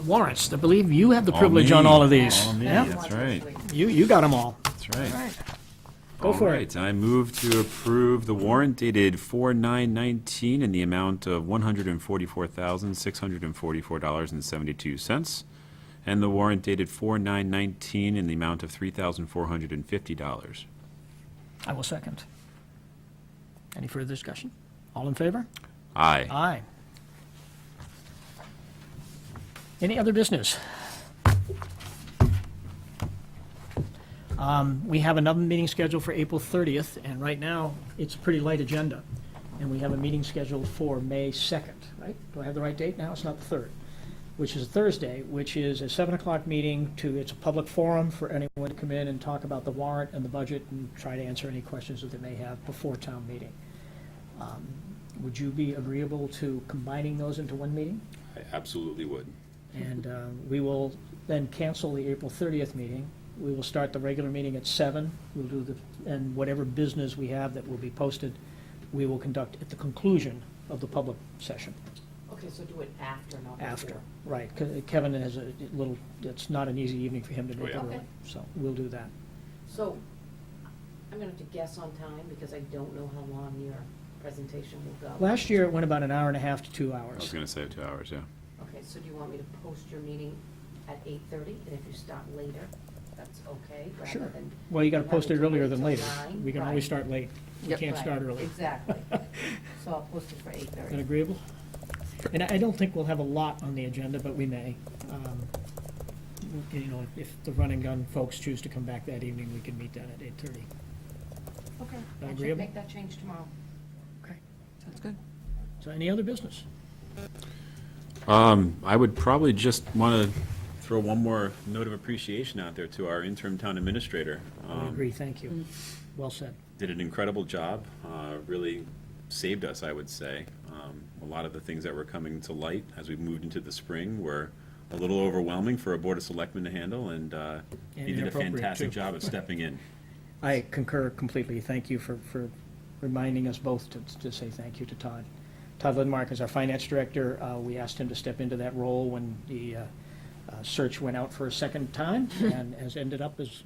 Warrants. I believe you have the privilege on all of these. All me, Yeah? that's right. You got them all. That's right. Go for it. All right, I move to approve the warrant dated 4/9/19 in the amount of $144,644.72, and the warrant dated 4/9/19 in the amount of $3,450. I will second. Any further discussion? All in favor? Aye. Aye. Any other business? We have another meeting scheduled for April 30th, and right now, it's a pretty light agenda. And we have a meeting scheduled for May 2nd, right? Do I have the right date now? It's not the 3rd, which is a Thursday, which is a 7 o'clock meeting it's a public forum for anyone to come in and talk about the warrant and the budget and try to answer any questions that they may have before town meeting. Would you be agreeable to combining those into one meeting? I absolutely would. And we will then cancel the April 30th meeting. We will start the regular meeting at 7. We'll do and whatever business we have that will be posted, we will conduct at the conclusion of the public session. Okay, so do it after, not before. After, right. Kevin has a little, it's not an easy evening for him to Oh, make yeah. early, Okay. so we'll do that. So, I'm gonna have to guess on time, because I don't know how long your presentation will go. Last year, it went about an hour and a half to 2 I was hours. going to say 2 hours, yeah. Okay, so do you want me to post your meeting at 8:30, and if you start later, that's okay, Sure. rather than? Well, you got to post it having to earlier wait than till later. 9? We can Right. always start late. We Yep. can't Right, start early. Exactly. So I'll post it for Is that 8:30. agreeable? And I don't think we'll have a lot on the agenda, but we may. You know, if the run and gun folks choose to come back that evening, we can meet that at 8:30. Okay, I Agreeable? should make that change tomorrow. Okay. Sounds good. So any other business? I would probably just want to throw one more note of appreciation out there to our interim town administrator. I agree, thank you. Well said. Did an incredible job, really saved us, I would say. A lot of the things that were coming to light as we moved into the spring were a little overwhelming for a Board of Selectmen to handle, and he did a inappropriate, fantastic too. job of stepping in. I concur completely. Thank you for reminding us both to say thank you to Todd. Todd Lindmark is our finance director. We asked him to step into that role when the search went out for a second time, and has ended up as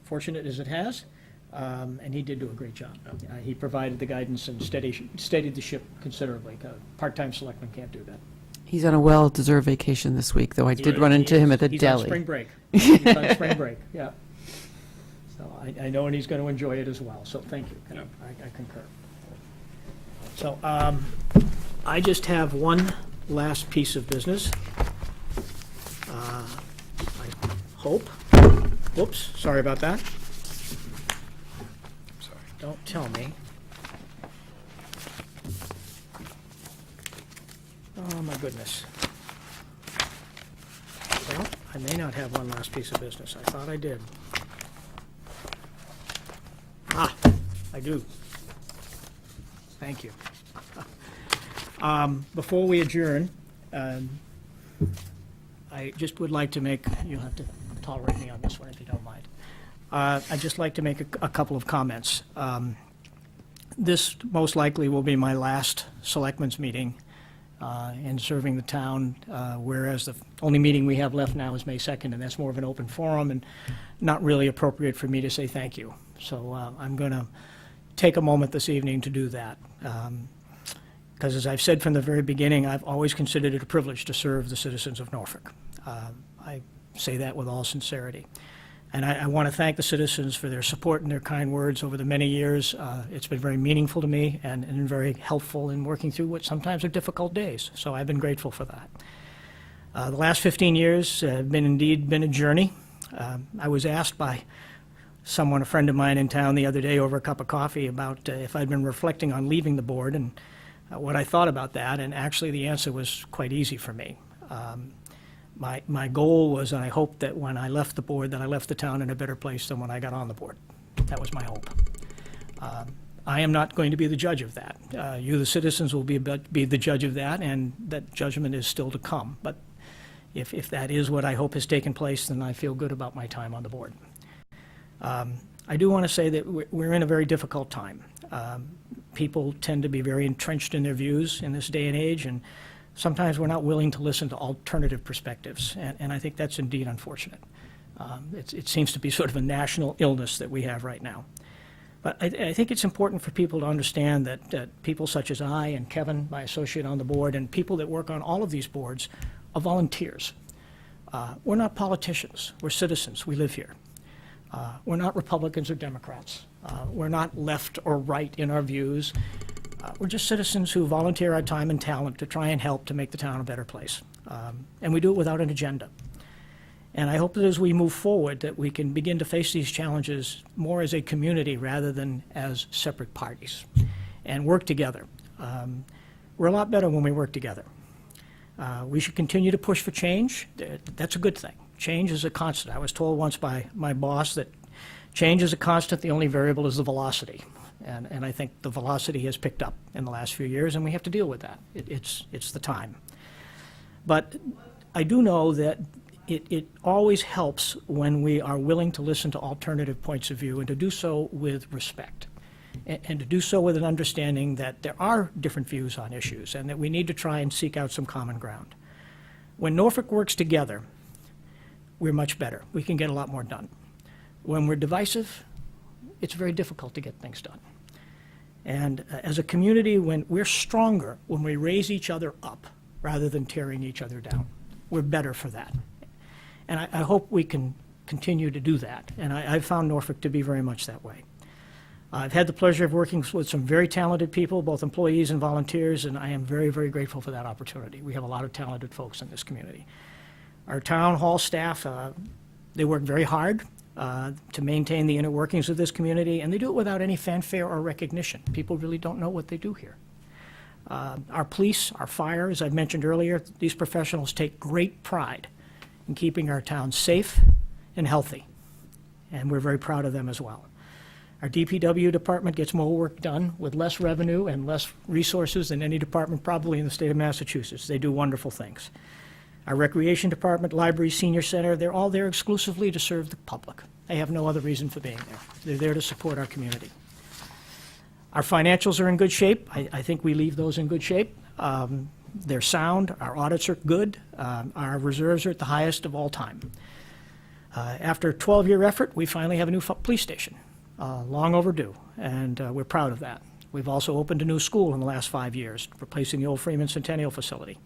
fortunate as it has. And he did do a great job. He provided the guidance and steadied the ship considerably. Part-time selectman can't do that. He's on a well-deserved vacation this week, though I did run into him at the He's on spring deli. break. He's on spring break, yeah. So I know, and he's going to enjoy it as well, so thank you. Yeah. I concur. So I just have one last piece of business. I hope. Whoops, sorry about that. Sorry. Don't tell me. Oh, my goodness. Well, I may not have one last piece of business. I thought I did. Ah, I do. Thank you. Before we adjourn, I just would like to make, you'll have to tolerate me on this one if you don't mind. I'd just like to make a couple of comments. This most likely will be my last selectmen's meeting in serving the town, whereas the only meeting we have left now is May 2nd, and that's more of an open forum and not really appropriate for me to say thank you. So I'm going to take a moment this evening to do that. Because as I've said from the very beginning, I've always considered it a privilege to serve the citizens of Norfolk. I say that with all sincerity. And I want to thank the citizens for their support and their kind words over the many years. It's been very meaningful to me and very helpful in working through what sometimes are difficult days. So I've been grateful for that. The last 15 years have indeed been a journey. I was asked by someone, a friend of mine in town the other day over a cup of coffee, about if I'd been reflecting on leaving the board and what I thought about that, and actually the answer was quite easy for me. My goal was, and I hoped that when I left the board, that I left the town in a better place than when I got on the board. That was my hope. I am not going to be the judge of that. You, the citizens, will be the judge of that, and that judgment is still to come. But if that is what I hope has taken place, then I feel good about my time on the board. I do want to say that we're in a very difficult time. People tend to be very entrenched in their views in this day and age, and sometimes we're not willing to listen to alternative perspectives, and I think that's indeed unfortunate. It seems to be sort of a national illness that we have right now. But I think it's important for people to understand that people such as I and Kevin, my associate on the board, and people that work on all of these boards are volunteers. We're not politicians. We're citizens. We live here. We're not Republicans or Democrats. We're not left or right in our views. We're just citizens who volunteer our time and talent to try and help to make the town a better place. And we do it without an agenda. And I hope that as we move forward that we can begin to face these challenges more as a community rather than as separate parties and work together. We're a lot better when we work together. We should continue to push for change. That's a good thing. Change is a constant. I was told once by my boss that Change is a constant. The only variable is the velocity. And I think the velocity has picked up in the last few years, and we have to deal with that. It's the time. But I do know that it always helps when we are willing to listen to alternative points of view and to do so with respect. And to do so with an understanding that there are different views on issues and that we need to try and seek out some common ground. When Norfolk works together, we're much better. We can get a lot more done. When we're divisive, it's very difficult to get things done. And as a community, when we're stronger, when we raise each other up rather than tearing each other down, we're better for that. And I hope we can continue to do that. And I've found Norfolk to be very much that way. I've had the pleasure of working with some very talented people, both employees and volunteers, and I am very, very grateful for that opportunity. We have a lot of talented folks in this community. Our town hall staff, they work very hard to maintain the inner workings of this community, and they do it without any fanfare or recognition. People really don't know what they do here. Our police, our fire, as I mentioned earlier, these professionals take great pride in keeping our town safe and healthy, and we're very proud of them as well. Our DPW department gets more work done with less revenue and less resources than any department probably in the state of Massachusetts. They do wonderful things. Our recreation department, library, senior center, they're all there exclusively to serve the public. They have no other reason for being there. They're there to support our community. Our financials are in good shape. I think we leave those in good shape. They're sound. Our audits are good. Our reserves are at the highest of all time. After a 12-year effort, we finally have a new police station. Long overdue, and we're proud of that. We've also opened a new school in the last 5 years, replacing the old Freeman Centennial facility.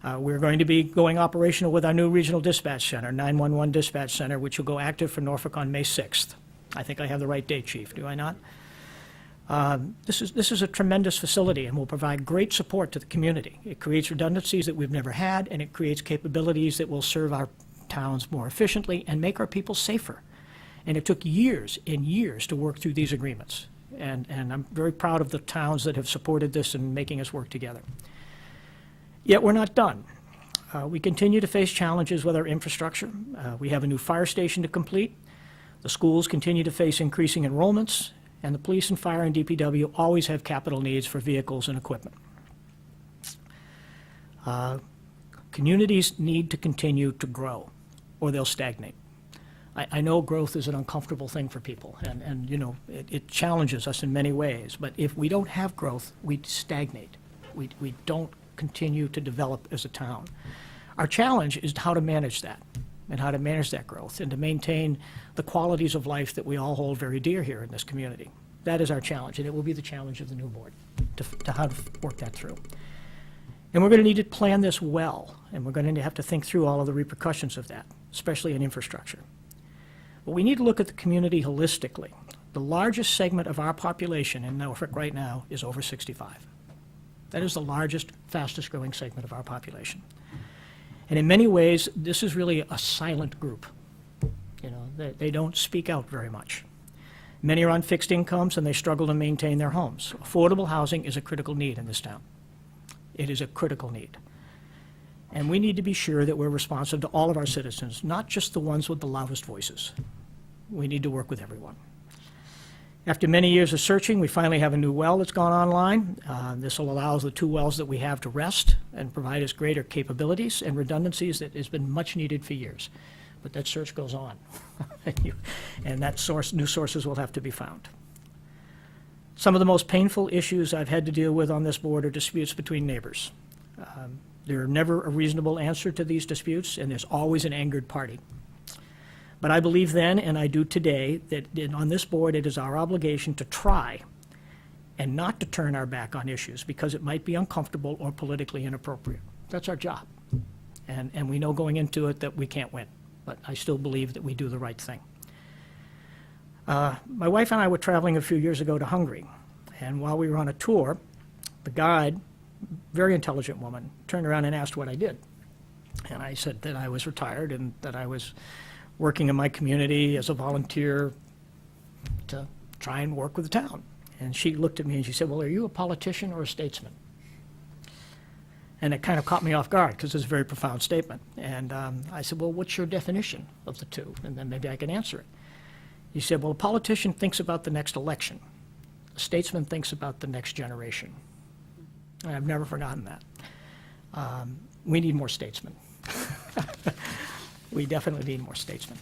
We're going to be going operational with our new regional dispatch center, 911 dispatch center, which will go active for Norfolk on May 6th. I think I have the right date, Chief, do I not? This is a tremendous facility and will provide great support to the community. It creates redundancies that we've never had, and it creates capabilities that will serve our towns more efficiently and make our people safer. And it took years and years to work through these agreements. And I'm very proud of the towns that have supported this and making us work together. Yet we're not done. We continue to face challenges with our infrastructure. We have a new fire station to complete. The schools continue to face increasing enrollments, and the police and fire and DPW always have capital needs for vehicles and equipment. Communities need to continue to grow, or they'll stagnate. I know growth is an uncomfortable thing for people, and you know, it challenges us in many ways, but if we don't have growth, we stagnate. We don't continue to develop as a town. Our challenge is how to manage that, and how to manage that growth, and to maintain the qualities of life that we all hold very dear here in this community. That is our challenge, and it will be the challenge of the new board, to how to work that through. And we're going to need to plan this well, and we're going to have to think through all of the repercussions of that, especially in infrastructure. But we need to look at the community holistically. The largest segment of our population in Norfolk right now is over 65. That is the largest, fastest growing segment of our population. And in many ways, this is really a silent group. You know, they don't speak out very much. Many are on fixed incomes and they struggle to maintain their homes. Affordable housing is a critical need in this town. It is a critical need. And we need to be sure that we're responsive to all of our citizens, not just the ones with the loudest voices. We need to work with everyone. After many years of searching, we finally have a new well that's gone online. This will allow the 2 wells that we have to rest and provide us greater capabilities and redundancies that has been much needed for years. But that search goes on, and that new sources will have to be found. Some of the most painful issues I've had to deal with on this board are disputes between neighbors. There's never a reasonable answer to these disputes, and there's always an angered party. But I believe then, and I do today, that on this board it is our obligation to try and not to turn our back on issues because it might be uncomfortable or politically inappropriate. That's our job. And we know going into it that we can't win, but I still believe that we do the right thing. My wife and I were traveling a few years ago to Hungary, and while we were on a tour, the guide, very intelligent woman, turned around and asked what I did. And I said that I was retired and that I was working in my community as a volunteer to try and work with the town. And she looked at me and she said, well, are you a politician or a statesman? And it kind of caught me off guard because it's a very profound statement. And I said, well, what's your definition of the two? And then maybe I can answer it. He said, well, a politician thinks about the next election. A statesman thinks about the next generation. And I've never forgotten that. We need more statesmen. We definitely need more statesmen.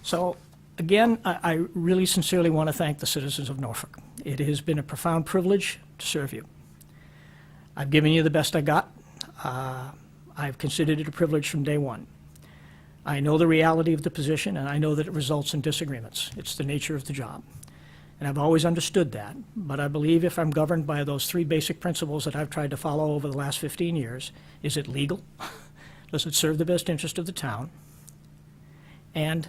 So, again, I really sincerely want to thank the citizens of Norfolk. It has been a profound privilege to serve you. I've given you the best I got. I've considered it a privilege from day one. I know the reality of the position, and I know that it results in disagreements. It's the nature of the job. And I've always understood that, but I believe if I'm governed by those three basic principles that I've tried to follow over the last 15 years, is it legal? Does it serve the best interest of the town? And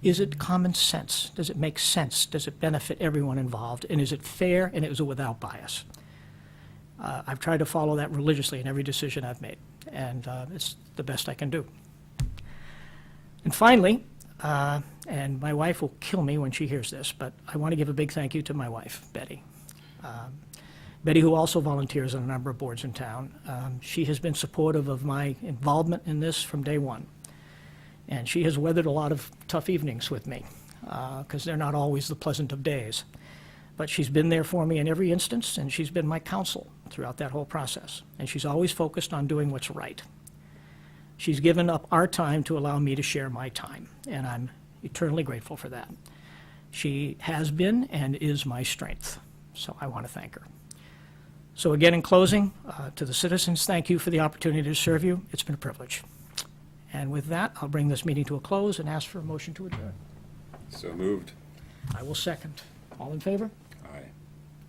is it common sense? Does it make sense? Does it benefit everyone involved? And is it fair, and is it without bias? I've tried to follow that religiously in every decision I've made, and it's the best I can do. And finally, and my wife will kill me when she hears this, but I want to give a big thank you to my wife, Betty. Betty, who also volunteers on a number of boards in town. She has been supportive of my involvement in this from day one. And she has weathered a lot of tough evenings with me, because they're not always the pleasant of days. But she's been there for me in every instance, and she's been my counsel throughout that whole process. And she's always focused on doing what's right. She's given up our time to allow me to share my time, and I'm eternally grateful for that. She has been and is my strength, so I want to thank her. So again, in closing, to the citizens, thank you for the opportunity to serve you. It's been a privilege. And with that, I'll bring this meeting to a close and ask for a motion to adjourn. So moved. I will second. All in favor? Aye.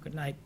Good night.